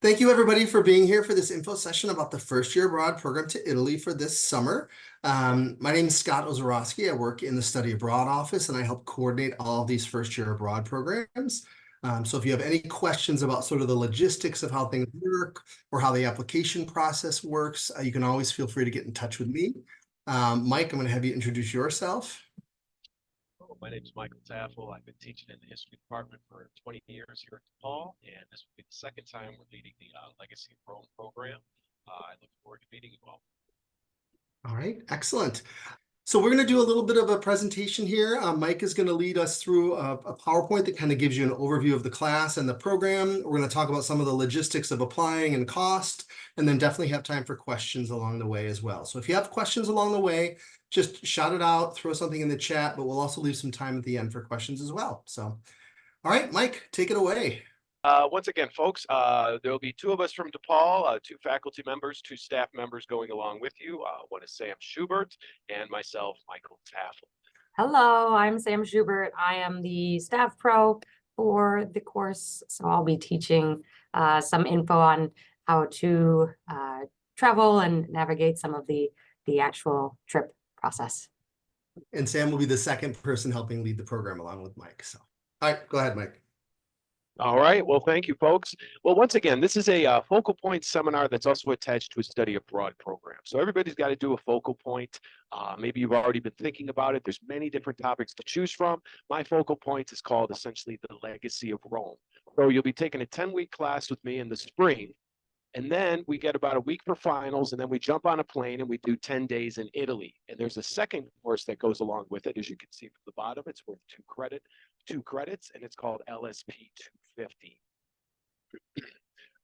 Thank you, everybody, for being here for this info session about the first year abroad program to Italy for this summer. My name is Scott Ozorowski. I work in the study abroad office, and I help coordinate all of these first year abroad programs. So if you have any questions about sort of the logistics of how things work or how the application process works, you can always feel free to get in touch with me. Mike, I'm going to have you introduce yourself. My name is Michael Tafel. I've been teaching in the history department for 20 years here at DePaul, and this will be the second time we're leading the Legacy of Rome program. I look forward to meeting you all. All right, excellent. So we're going to do a little bit of a presentation here. Mike is going to lead us through a PowerPoint that kind of gives you an overview of the class and the program. We're going to talk about some of the logistics of applying and cost, and then definitely have time for questions along the way as well. So if you have questions along the way, just shout it out, throw something in the chat, but we'll also leave some time at the end for questions as well. So, all right, Mike, take it away. Once again, folks, there will be two of us from DePaul, two faculty members, two staff members going along with you. One is Sam Schubert and myself, Michael Tafel. Hello, I'm Sam Schubert. I am the staff pro for the course, so I'll be teaching some info on how to travel and navigate some of the actual trip process. And Sam will be the second person helping lead the program along with Mike. So, all right, go ahead, Mike. All right. Well, thank you, folks. Well, once again, this is a focal point seminar that's also attached to a study abroad program. So everybody's got to do a focal point. Maybe you've already been thinking about it. There's many different topics to choose from. My focal point is called essentially the Legacy of Rome. So you'll be taking a 10-week class with me in the spring. And then we get about a week for finals, and then we jump on a plane and we do 10 days in Italy. And there's a second course that goes along with it. As you can see from the bottom, it's worth two credits, and it's called LSP 250.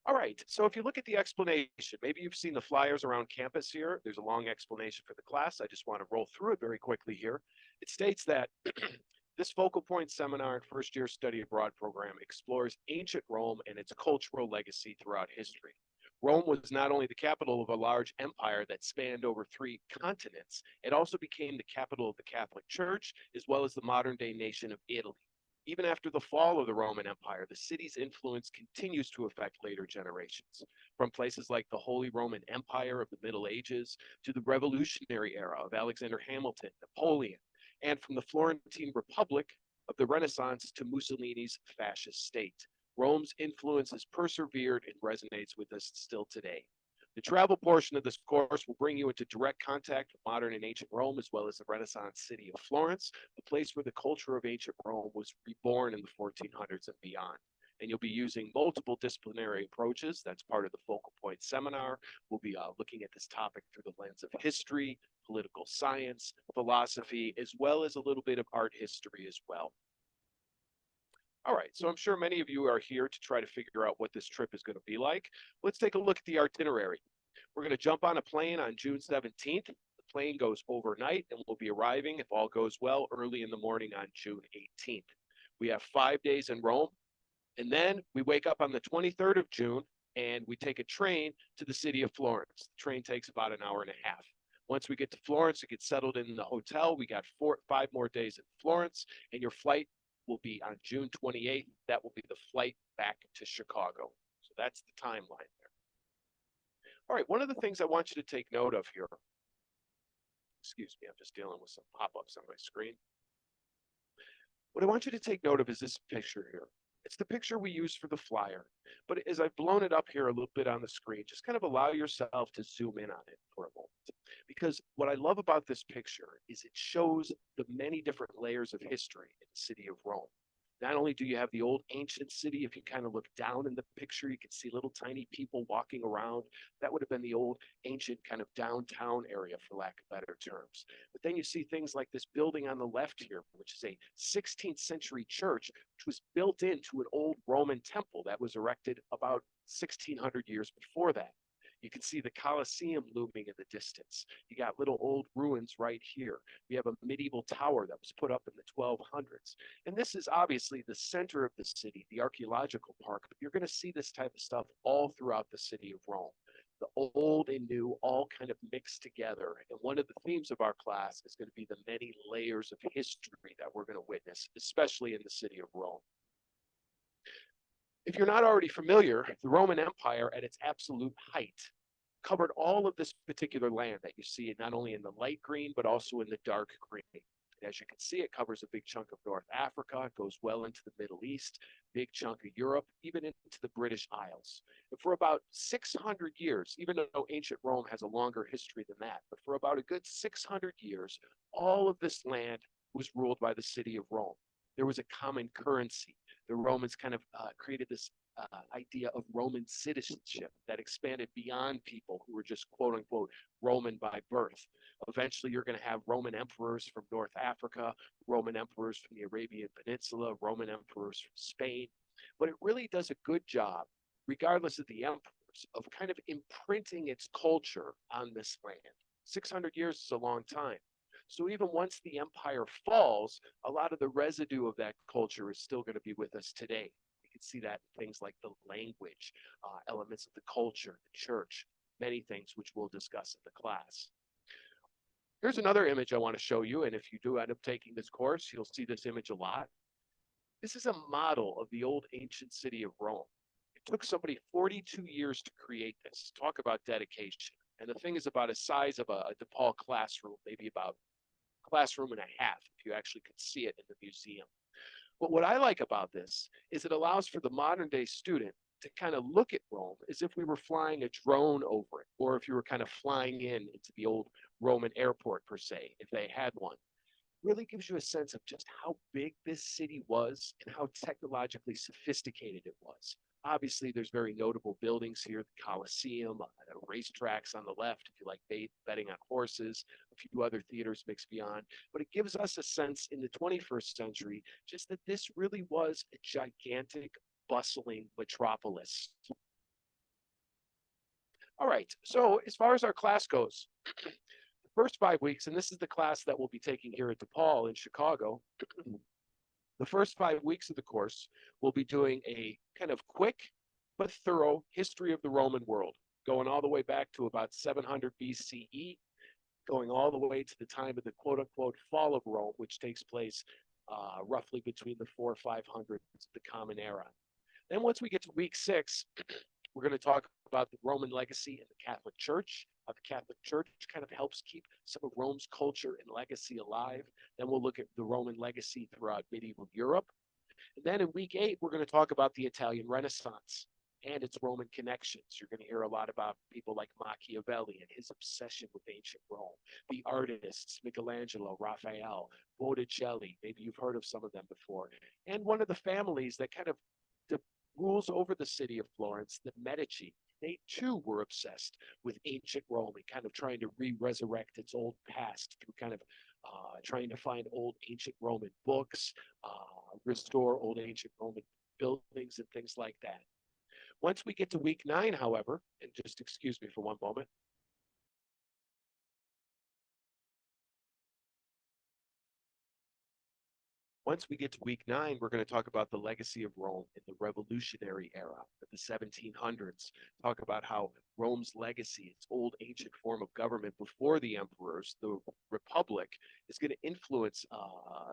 All right, so if you look at the explanation, maybe you've seen the flyers around campus here. There's a long explanation for the class. I just want to roll through it very quickly here. It states that this focal point seminar and first year study abroad program explores ancient Rome and its cultural legacy throughout history. Rome was not only the capital of a large empire that spanned over 3 continents, it also became the capital of the Catholic Church, as well as the modern-day nation of Italy. Even after the fall of the Roman Empire, the city's influence continues to affect later generations, from places like the Holy Roman Empire of the Middle Ages to the Revolutionary era of Alexander Hamilton, Napoleon, and from the Florentine Republic of the Renaissance to Mussolini's fascist state. Rome's influence has persevered and resonates with us still today. The travel portion of this course will bring you into direct contact with modern and ancient Rome, as well as the Renaissance city of Florence, the place where the culture of ancient Rome was reborn in the 1400s and beyond. And you'll be using multiple disciplinary approaches. That's part of the focal point seminar. We'll be looking at this topic through the lens of history, political science, philosophy, as well as a little bit of art history as well. All right, so I'm sure many of you are here to try to figure out what this trip is going to be like. Let's take a look at the itinerary. We're going to jump on a plane on June 17th. The plane goes overnight and we'll be arriving, if all goes well, early in the morning on June 18th. We have 5 days in Rome, and then we wake up on the 23rd of June and we take a train to the city of Florence. The train takes about an hour and a half. Once we get to Florence, we get settled in the hotel. We got 5 more days in Florence, and your flight will be on June 28th. That will be the flight back to Chicago. So that's the timeline there. All right, one of the things I want you to take note of here, excuse me, I'm just dealing with some pop-ups on my screen. What I want you to take note of is this picture here. It's the picture we use for the flyer. But as I've blown it up here a little bit on the screen, just kind of allow yourself to zoom in on it for a moment. Because what I love about this picture is it shows the many different layers of history in the city of Rome. Not only do you have the old ancient city, if you kind of look down in the picture, you can see little tiny people walking around. That would have been the old ancient kind of downtown area, for lack of better terms. But then you see things like this building on the left here, which is a 16th century church, which was built into an old Roman temple that was erected about 1600 years before that. You can see the Colosseum looming in the distance. You got little old ruins right here. We have a medieval tower that was put up in the 1200s. And this is obviously the center of the city, the archaeological park. But you're going to see this type of stuff all throughout the city of Rome. The old and new all kind of mixed together. And one of the themes of our class is going to be the many layers of history that we're going to witness, especially in the city of Rome. If you're not already familiar, the Roman Empire at its absolute height covered all of this particular land that you see, not only in the light green, but also in the dark green. And as you can see, it covers a big chunk of North Africa, it goes well into the Middle East, big chunk of Europe, even into the British Isles. And for about 600 years, even though ancient Rome has a longer history than that, but for about a good 600 years, all of this land was ruled by the city of Rome. There was a common currency. The Romans kind of created this idea of Roman citizenship that expanded beyond people who were just quote unquote Roman by birth. Eventually, you're going to have Roman emperors from North Africa, Roman emperors from the Arabian Peninsula, Roman emperors from Spain. But it really does a good job, regardless of the emperors, of kind of imprinting its culture on this land. 600 years is a long time. So even once the empire falls, a lot of the residue of that culture is still going to be with us today. You can see that in things like the language, elements of the culture, the church, many things which we'll discuss in the class. Here's another image I want to show you, and if you do end up taking this course, you'll see this image a lot. This is a model of the old ancient city of Rome. It took somebody 42 years to create this. Talk about dedication. And the thing is about a size of a DePaul classroom, maybe about classroom and a half, if you actually could see it in the museum. But what I like about this is it allows for the modern day student to kind of look at Rome as if we were flying a drone over it, or if you were kind of flying into the old Roman airport per se, if they had one. Really gives you a sense of just how big this city was and how technologically sophisticated it was. Obviously, there's very notable buildings here, the Colosseum, racetracks on the left, if you like betting on horses, a few other theaters mixed beyond. But it gives us a sense in the 21st century just that this really was a gigantic, bustling metropolis. All right, so as far as our class goes, the first 5 weeks, and this is the class that we'll be taking here at DePaul in Chicago, the first 5 weeks of the course, we'll be doing a kind of quick but thorough history of the Roman world, going all the way back to about 700 BCE, going all the way to the time of the quote-unquote fall of Rome, which takes place roughly between the 400 or 500s of the Common Era. Then once we get to week 6, we're going to talk about the Roman legacy in the Catholic Church, how the Catholic Church kind of helps keep some of Rome's culture and legacy alive. Then we'll look at the Roman legacy throughout medieval Europe. And then in week 8, we're going to talk about the Italian Renaissance and its Roman connections. You're going to hear a lot about people like Machiavelli and his obsession with ancient Rome, the artists, Michelangelo, Raphael, Botticelli, maybe you've heard of some of them before, and one of the families that kind of rules over the city of Florence, the Medici. They too were obsessed with ancient Rome and kind of trying to resurrect its old past through kind of trying to find old ancient Roman books, restore old ancient Roman buildings and things like that. Once we get to week 9, however, and just excuse me for one moment. Once we get to week 9, we're going to talk about the legacy of Rome in the revolutionary era of the 1700s. Talk about how Rome's legacy, its old ancient form of government before the emperors, the republic, is going to influence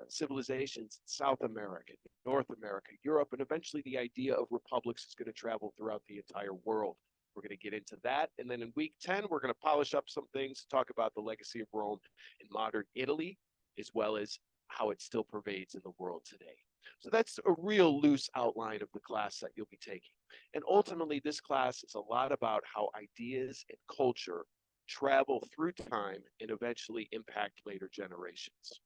civilizations in South America, North America, Europe, and eventually the idea of republics is going to travel throughout the entire world. We're going to get into that. And then in week 10, we're going to polish up some things to talk about the legacy of Rome in modern Italy, as well as how it still pervades in the world today. So that's a real loose outline of the class that you'll be taking. And ultimately, this class is a lot about how ideas and culture travel through time and eventually impact later generations.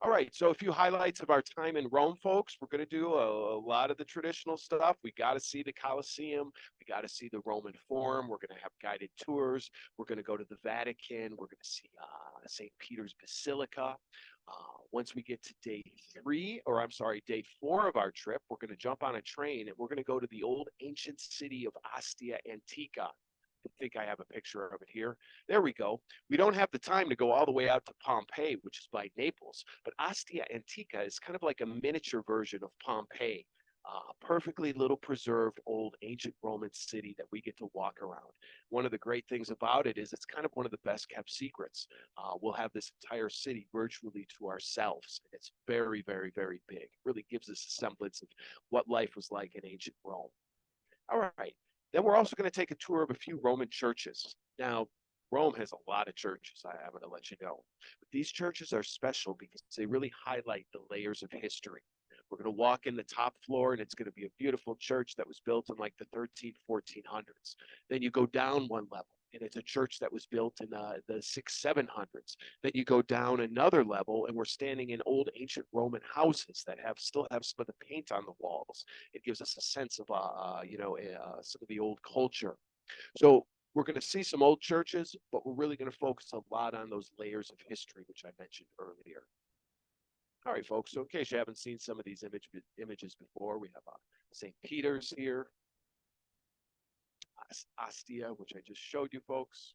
All right, so a few highlights of our time in Rome, folks. We're going to do a lot of the traditional stuff. We got to see the Colosseum. We got to see the Roman Forum. We're going to have guided tours. We're going to go to the Vatican. We're going to see St. Peter's Basilica. Once we get to day 4 of our trip, we're going to jump on a train and we're going to go to the old ancient city of Ostia Antica. I think I have a picture of it here. There we go. We don't have the time to go all the way out to Pompeii, which is by Naples, but Ostia Antica is kind of like a miniature version of Pompeii. perfectly little preserved old ancient Roman city that we get to walk around. One of the great things about it is it's kind of one of the best kept secrets. We'll have this entire city virtually to ourselves. It's very, very, very big. It really gives us a semblance of what life was like in ancient Rome. All right. Then we're also going to take a tour of a few Roman churches. Now, Rome has a lot of churches, I'm going to let you know. But these churches are special because they really highlight the layers of history. We're going to walk in the top floor, and it's going to be a beautiful church that was built in like the 1400s. Then you go down one level, and it's a church that was built in the 700s. Then you go down another level, and we're standing in old ancient Roman houses that still have some of the paint on the walls. It gives us a sense of some of the old culture. So we're going to see some old churches, but we're really going to focus a lot on those layers of history, which I mentioned earlier. All right, folks. So in case you haven't seen some of these images before, we have St. Peter's here, Ostia, which I just showed you folks.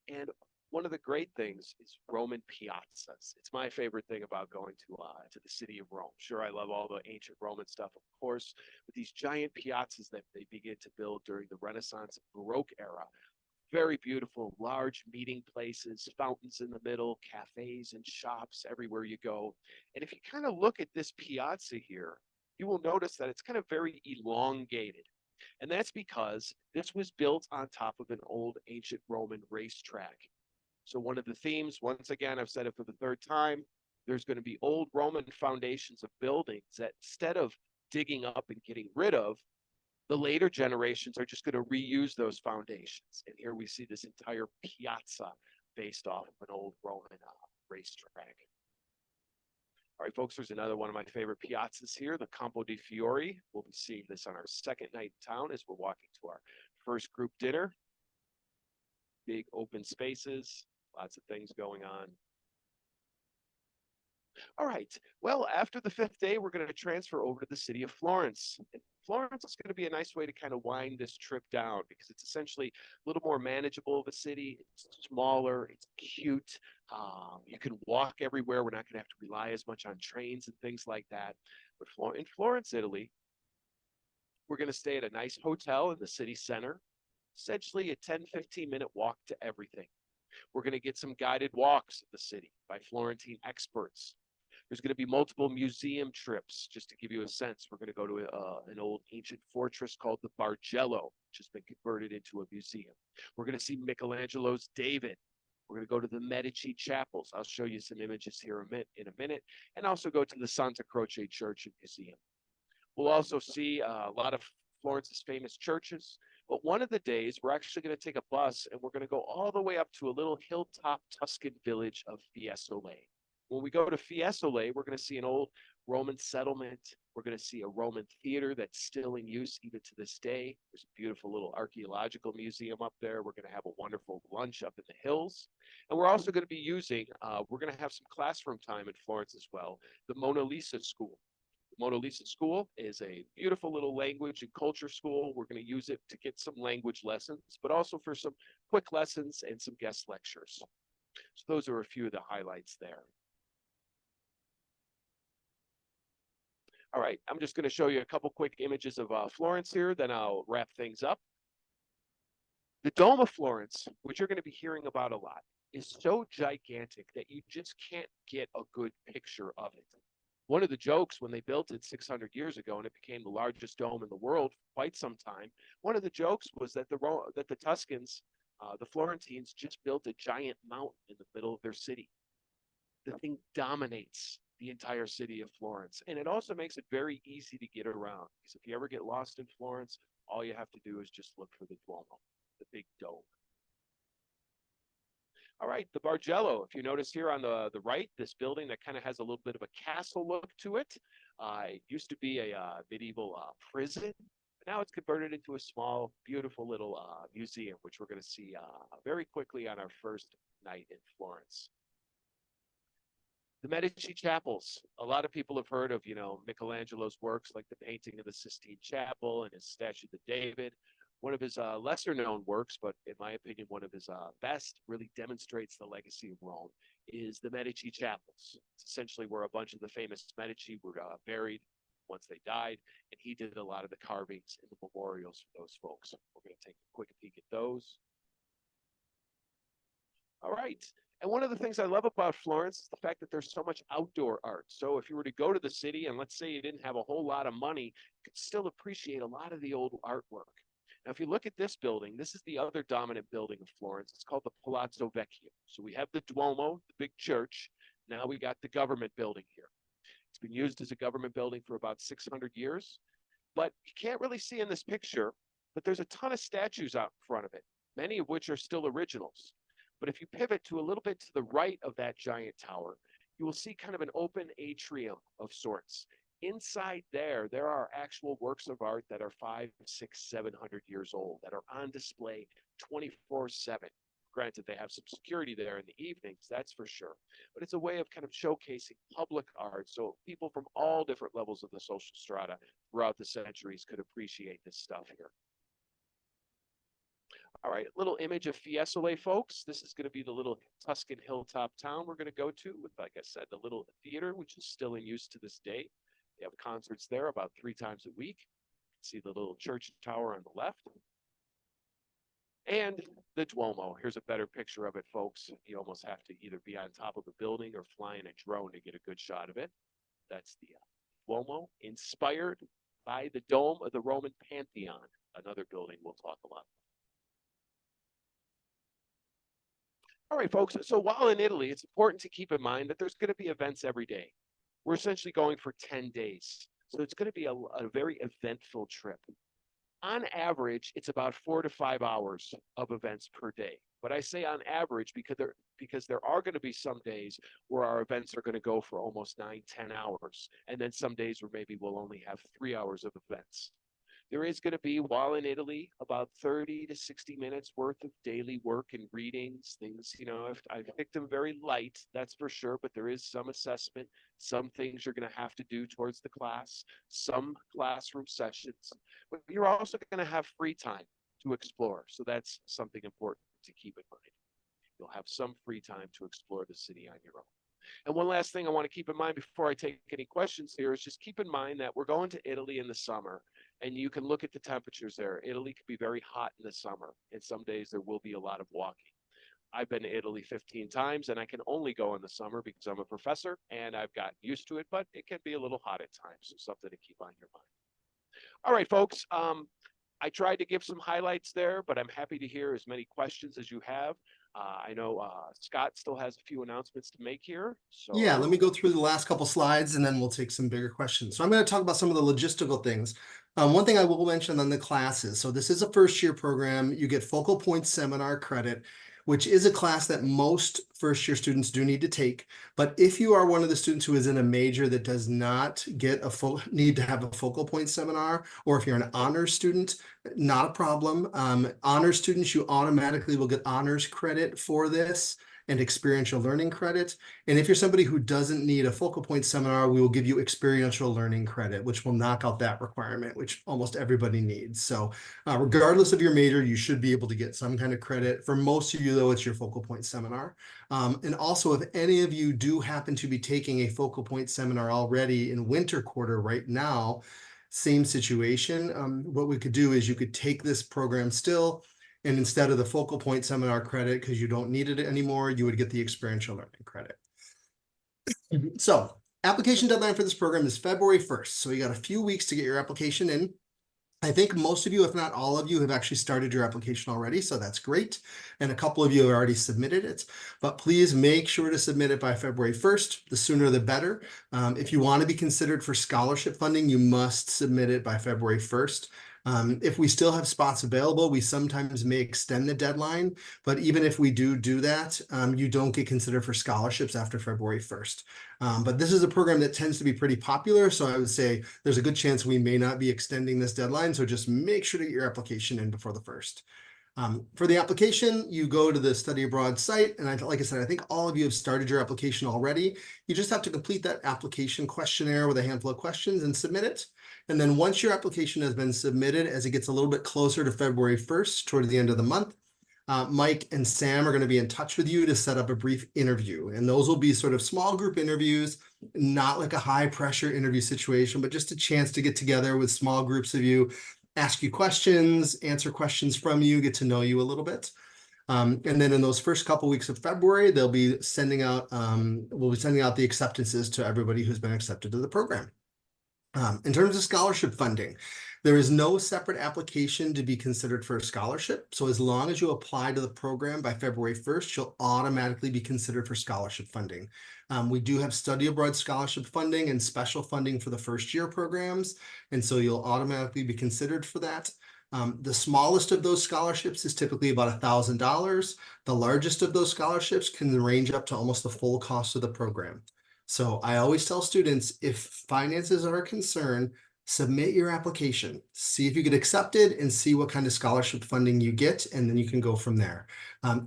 And one of the great things is Roman piazzas. It's my favorite thing about going to the city of Rome. Sure, I love all the ancient Roman stuff, of course, but these giant piazzas that they begin to build during the Renaissance and Baroque era, very beautiful, large meeting places, fountains in the middle, cafes and shops everywhere you go. And if you kind of look at this piazza here, you will notice that it's kind of very elongated. And that's because this was built on top of an old ancient Roman racetrack. So one of the themes, once again, I've said it for the third time, there's going to be old Roman foundations of buildings that instead of digging up and getting rid of, the later generations are just going to reuse those foundations. And here we see this entire piazza based off of an old Roman racetrack. All right, folks, there's another one of my favorite piazzas here, the Campo di Fiori. We'll be seeing this on our second night in town as we're walking to our first group dinner. Big open spaces, lots of things going on. All right. Well, after the fifth day, we're going to transfer over to the city of Florence. And Florence is going to be a nice way to kind of wind this trip down because it's essentially a little more manageable of a city. It's smaller. It's cute. You can walk everywhere. We're not going to have to rely as much on trains and things like that. But in Florence, Italy, we're going to stay at a nice hotel in the city center, essentially a 10-15-minute walk to everything. We're going to get some guided walks of the city by Florentine experts. There's going to be multiple museum trips. Just to give you a sense, we're going to go to an old ancient fortress called the Bargello, which has been converted into a museum. We're going to see Michelangelo's David. We're going to go to the Medici chapels. I'll show you some images here in a minute, and also go to the Santa Croce Church and Museum. We'll also see a lot of Florence's famous churches. But one of the days, we're actually going to take a bus, and we're going to go all the way up to a little hilltop Tuscan village of Fiesole. When we go to Fiesole, we're going to see an old Roman settlement. We're going to see a Roman theater that's still in use even to this day. There's a beautiful little archaeological museum up there. We're going to have a wonderful lunch up in the hills. And we're also going to be we're going to have some classroom time in Florence as well, the Mona Lisa School. The Mona Lisa School is a beautiful little language and culture school. We're going to use it to get some language lessons, but also for some quick lessons and some guest lectures. So those are a few of the highlights there. All right, I'm just going to show you a couple quick images of Florence here, then I'll wrap things up. The Dome of Florence, which you're going to be hearing about a lot, is so gigantic that you just can't get a good picture of it. One of the jokes when they built it 600 years ago and it became the largest dome in the world for quite some time, one of the jokes was that the Tuscans, the Florentines, just built a giant mountain in the middle of their city. The thing dominates the entire city of Florence. And it also makes it very easy to get around. Because if you ever get lost in Florence, all you have to do is just look for the Duomo, the big dome. All right, the Bargello. If you notice here on the right, this building that kind of has a little bit of a castle look to it. It used to be a medieval prison. But now it's converted into a small, beautiful little museum, which we're going to see very quickly on our first night in Florence. The Medici chapels. A lot of people have heard of, Michelangelo's works like the painting of the Sistine Chapel and his statue of David. One of his lesser known works, but in my opinion, one of his best, really demonstrates the legacy of Rome, is the Medici chapels. It's essentially where a bunch of the famous Medici were buried. once they died, and he did a lot of the carvings and the memorials for those folks. We're going to take a quick peek at those. All right. And one of the things I love about Florence is the fact that there's so much outdoor art. So if you were to go to the city and let's say you didn't have a whole lot of money, you could still appreciate a lot of the old artwork. Now, if you look at this building, this is the other dominant building of Florence. It's called the Palazzo Vecchio. So we have the Duomo, the big church. Now we got the government building here. It's been used as a government building for about 600 years, but you can't really see in this picture, but there's a ton of statues out in front of it, many of which are still originals. But if you pivot to a little bit to the right of that giant tower, you will see kind of an open atrium of sorts. Inside there are actual works of art that are 500, 600, 700 years old that are on display 24/7. Granted, they have some security there in the evenings, that's for sure. But it's a way of kind of showcasing public art so people from all different levels of the social strata throughout the centuries could appreciate this stuff here. All right, little image of Fiesole, folks. This is going to be the little Tuscan hilltop town we're going to go to with, like I said, the little theater, which is still in use to this day. They have concerts there about 3 times a week. See the little church tower on the left. And the Duomo. Here's a better picture of it, folks. You almost have to either be on top of a building or fly in a drone to get a good shot of it. That's the Duomo, inspired by the dome of the Roman Pantheon, another building we'll talk a lot about. All right, folks, so while in Italy, it's important to keep in mind that there's going to be events every day. We're essentially going for 10 days. So it's going to be a very eventful trip. On average, it's about 4 to 5 hours of events per day. But I say on average because there are going to be some days where our events are going to go for almost 9, 10 hours. And then some days where maybe we'll only have 3 hours of events. There is going to be, while in Italy, about 30 to 60 minutes worth of daily work and readings, things, you know, I've picked them very light, that's for sure, but there is some assessment, some things you're going to have to do towards the class, some classroom sessions, but you're also going to have free time to explore. So that's something important to keep in mind. You'll have some free time to explore the city on your own. And one last thing I want to keep in mind before I take any questions here is just keep in mind that we're going to Italy in the summer, and you can look at the temperatures there. Italy can be very hot in the summer, and some days there will be a lot of walking. I've been to Italy 15 times, and I can only go in the summer because I'm a professor, and I've gotten used to it, but it can be a little hot at times, so something to keep on your mind. All right, folks, I tried to give some highlights there, but I'm happy to hear as many questions as you have. I know Scott still has a few announcements to make here. So yeah, let me go through the last couple slides and then we'll take some bigger questions. So I'm going to talk about some of the logistical things. One thing I will mention on the classes. So this is a first year program. You get focal point seminar credit, which is a class that most first year students do need to take. But if you are one of the students who is in a major that does not get need to have a focal point seminar, or if you're an honors student, not a problem. Honors students, you automatically will get honors credit for this and experiential learning credit. And if you're somebody who doesn't need a focal point seminar, we will give you experiential learning credit, which will knock out that requirement, which almost everybody needs. So regardless of your major, you should be able to get some kind of credit. For most of you, though, it's your focal point seminar. And also, if any of you do happen to be taking a focal point seminar already in winter quarter right now, same situation. What we could do is you could take this program still, and instead of the focal point seminar credit, because you don't need it anymore, you would get the experiential learning credit. So application deadline for this program is February 1st. So you got a few weeks to get your application in. I think most of you, if not all of you, have actually started your application already, so that's great. And a couple of you have already submitted it, but please make sure to submit it by February 1st. The sooner the better. If you want to be considered for scholarship funding, you must submit it by February 1st. If we still have spots available, we sometimes may extend the deadline, but even if we do that, you don't get considered for scholarships after February 1st. But this is a program that tends to be pretty popular, so I would say there's a good chance we may not be extending this deadline, so just make sure to get your application in before the 1st. For the application, you go to the Study Abroad site, and like I said, I think all of you have started your application already. You just have to complete that application questionnaire with a handful of questions and submit it. And then once your application has been submitted, as it gets a little bit closer to February 1st, toward the end of the month, Mike and Sam are going to be in touch with you to set up a brief interview. And those will be sort of small group interviews, not like a high pressure interview situation, but just a chance to get together with small groups of you, ask you questions, answer questions from you, get to know you a little bit. And then in those first couple weeks of February, we'll be sending out the acceptances to everybody who's been accepted to the program. In terms of scholarship funding, there is no separate application to be considered for a scholarship. So as long as you apply to the program by February 1st, you'll automatically be considered for scholarship funding. We do have study abroad scholarship funding and special funding for the first year programs. And so you'll automatically be considered for that. The smallest of those scholarships is typically about $1,000. The largest of those scholarships can range up to almost the full cost of the program. So I always tell students, if finances are a concern, submit your application, see if you get accepted and see what kind of scholarship funding you get, and then you can go from there.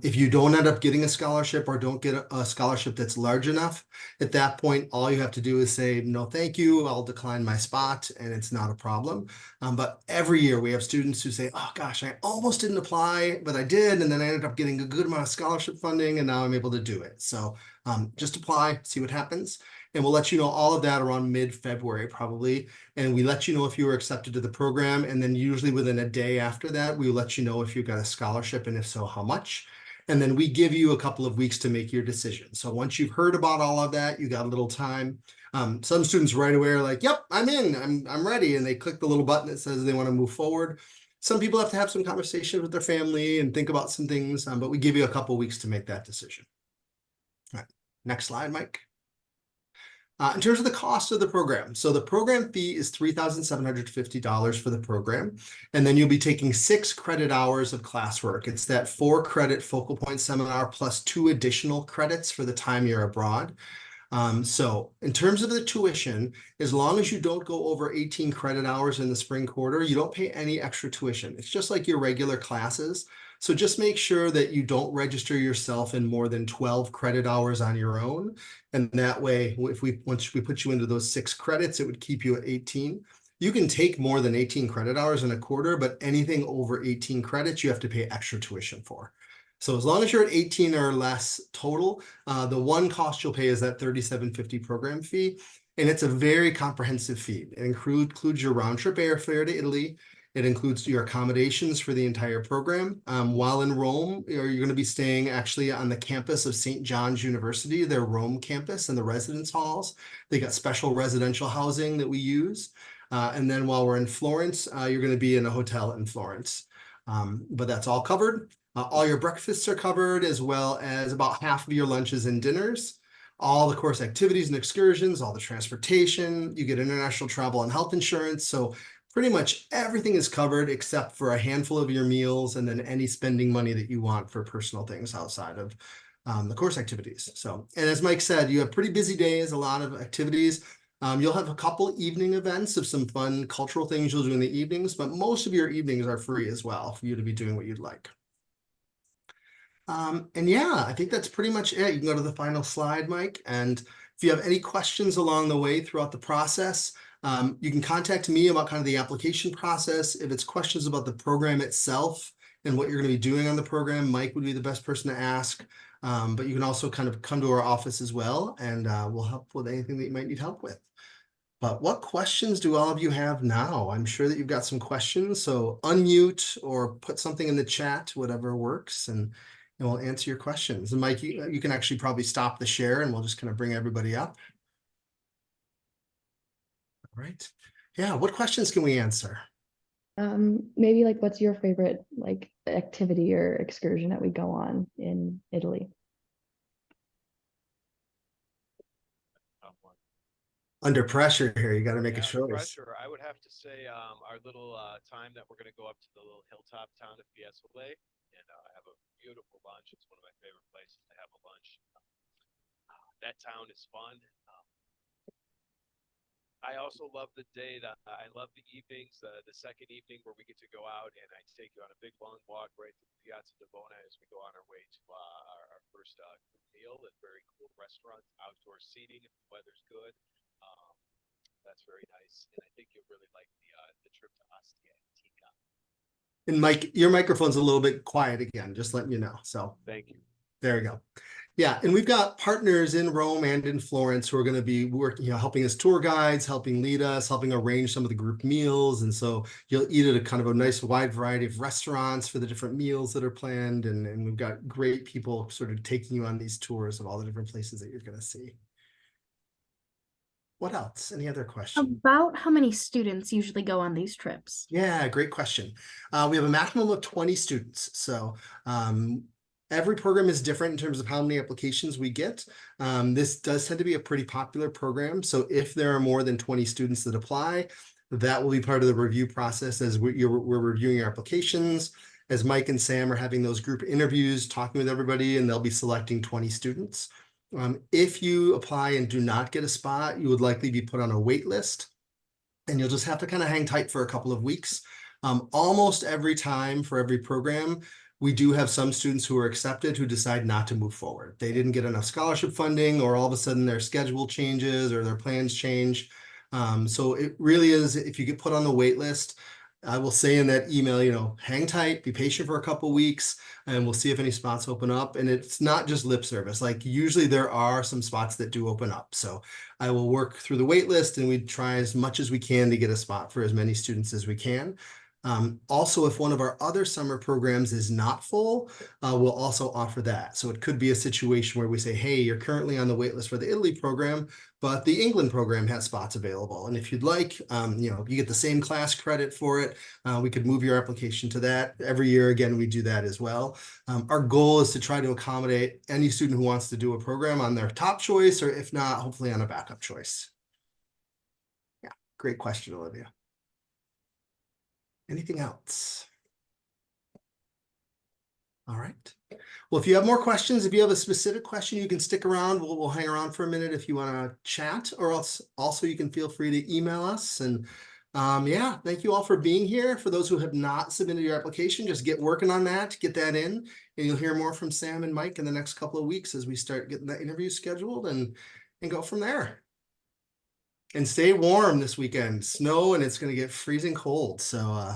If you don't end up getting a scholarship or don't get a scholarship that's large enough, at that point, all you have to do is say, no, thank you, I'll decline my spot, and it's not a problem. But every year we have students who say, oh gosh, I almost didn't apply, but I did, and then I ended up getting a good amount of scholarship funding, and now I'm able to do it. So just apply, see what happens. And we'll let you know all of that around mid-February probably. And we let you know if you were accepted to the program. And then usually within a day after that, we let you know if you got a scholarship and if so, how much. And then we give you a couple of weeks to make your decision. So once you've heard about all of that, you got a little time. Some students right away are like, yep, I'm in, I'm ready. And they click the little button that says they want to move forward. Some people have to have some conversations with their family and think about some things, but we give you a couple of weeks to make that decision. All right, next slide, Mike. In terms of the cost of the program, so the program fee is $3,750 for the program, and then you'll be taking 6 credit hours of classwork. It's that 4-credit focal point seminar plus 2 additional credits for the time you're abroad. So in terms of the tuition, as long as you don't go over 18 credit hours in the spring quarter, you don't pay any extra tuition. It's just like your regular classes. So just make sure that you don't register yourself in more than 12 credit hours on your own. And that way, once we put you into those 6 credits, it would keep you at 18. You can take more than 18 credit hours in a quarter, but anything over 18 credits, you have to pay extra tuition for. So as long as you're at 18 or less total, the one cost you'll pay is that $37.50 program fee. And it's a very comprehensive fee. It includes your round trip airfare to Italy. It includes your accommodations for the entire program. While in Rome, you're going to be staying actually on the campus of St. John's University, their Rome campus and the residence halls. They got special residential housing that we use. And then while we're in Florence, you're going to be in a hotel in Florence. But that's all covered. All your breakfasts are covered, as well as about half of your lunches and dinners. All the course activities and excursions, all the transportation, you get international travel and health insurance. So pretty much everything is covered except for a handful of your meals and then any spending money that you want for personal things outside of the course activities. So, and as Mike said, you have pretty busy days, a lot of activities. You'll have a couple evening events of some fun cultural things you'll do in the evenings, but most of your evenings are free as well for you to be doing what you'd like. And yeah, I think that's pretty much it. You can go to the final slide, Mike. And if you have any questions along the way throughout the process, you can contact me about kind of the application process. If it's questions about the program itself and what you're going to be doing on the program, Mike would be the best person to ask. But you can also kind of come to our office as well, and we'll help with anything that you might need help with. But what questions do all of you have now? I'm sure that you've got some questions, so unmute or put something in the chat, whatever works, and we'll answer your questions. And Mike, you can actually probably stop the share and we'll just kind of bring everybody up. All right. Yeah, what questions can we answer? Maybe like what's your favorite like activity or excursion that we go on in Italy? Under pressure here, you got to make a Under choice. pressure, I would have to say our little time that we're going to go up to the little hilltop town of Fiesole and have a beautiful lunch. It's one of my favorite places to have a lunch. That town is fun. I also love the day that I love the evenings, the second evening where we get to go out and I take you on a big long walk right to the Piazza di Bona as we go on our way to our first meal at very cool restaurants, outdoor seating if the weather's good. That's very nice, and I think you'll really like the trip to Ostia Antica. And Mike, your microphone's a little bit quiet again, just letting you know. So Thank you. there we go. Yeah, and we've got partners in Rome and in Florence who are going to be working, helping us tour guides, helping lead us, helping arrange some of the group meals. And so you'll eat at a kind of a nice wide variety of restaurants for the different meals that are planned. And we've got great people sort of taking you on these tours of all the different places that you're going to see. What else? Any other questions? About how many students usually go on these trips? Yeah, great question. We have a maximum of 20 students. So every program is different in terms of how many applications we get. This does tend to be a pretty popular program. So if there are more than 20 students that apply, that will be part of the review process as we're reviewing your applications. As Mike and Sam are having those group interviews, talking with everybody, and they'll be selecting 20 students. If you apply and do not get a spot, you would likely be put on a wait list. And you'll just have to kind of hang tight for a couple of weeks. Almost every time for every program, we do have some students who are accepted who decide not to move forward. They didn't get enough scholarship funding, or all of a sudden their schedule changes or their plans change. So it really is, if you get put on the wait list, I will say in that email, hang tight, be patient for a couple weeks, and we'll see if any spots open up. And it's not just lip service. Like usually there are some spots that do open up. So I will work through the wait list, and we try as much as we can to get a spot for as many students as we can. Also, if one of our other summer programs is not full, we'll also offer that. So it could be a situation where we say, hey, you're currently on the wait list for the Italy program, but the England program has spots available. And if you'd like, you get the same class credit for it. We could move your application to that. Every year, again, we do that as well. Our goal is to try to accommodate any student who wants to do a program on their top choice, or if not, hopefully on a backup choice. Yeah, great question, Olivia. Anything else? All right. Well, if you have more questions, if you have a specific question, you can stick around. We'll hang around for a minute if you want to chat, or else also you can feel free to email us. And yeah, thank you all for being here. For those who have not submitted your application, just get working on that, get that in, and you'll hear more from Sam and Mike in the next couple of weeks as we start getting that interview scheduled and go from there. And stay warm this weekend. Snow, and it's going to get freezing cold. So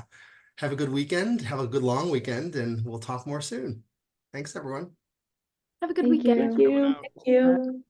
have a good weekend. Have a good long weekend, and we'll talk more soon. Thanks, everyone. Have a good Thank weekend. you. Coming out. Thank you.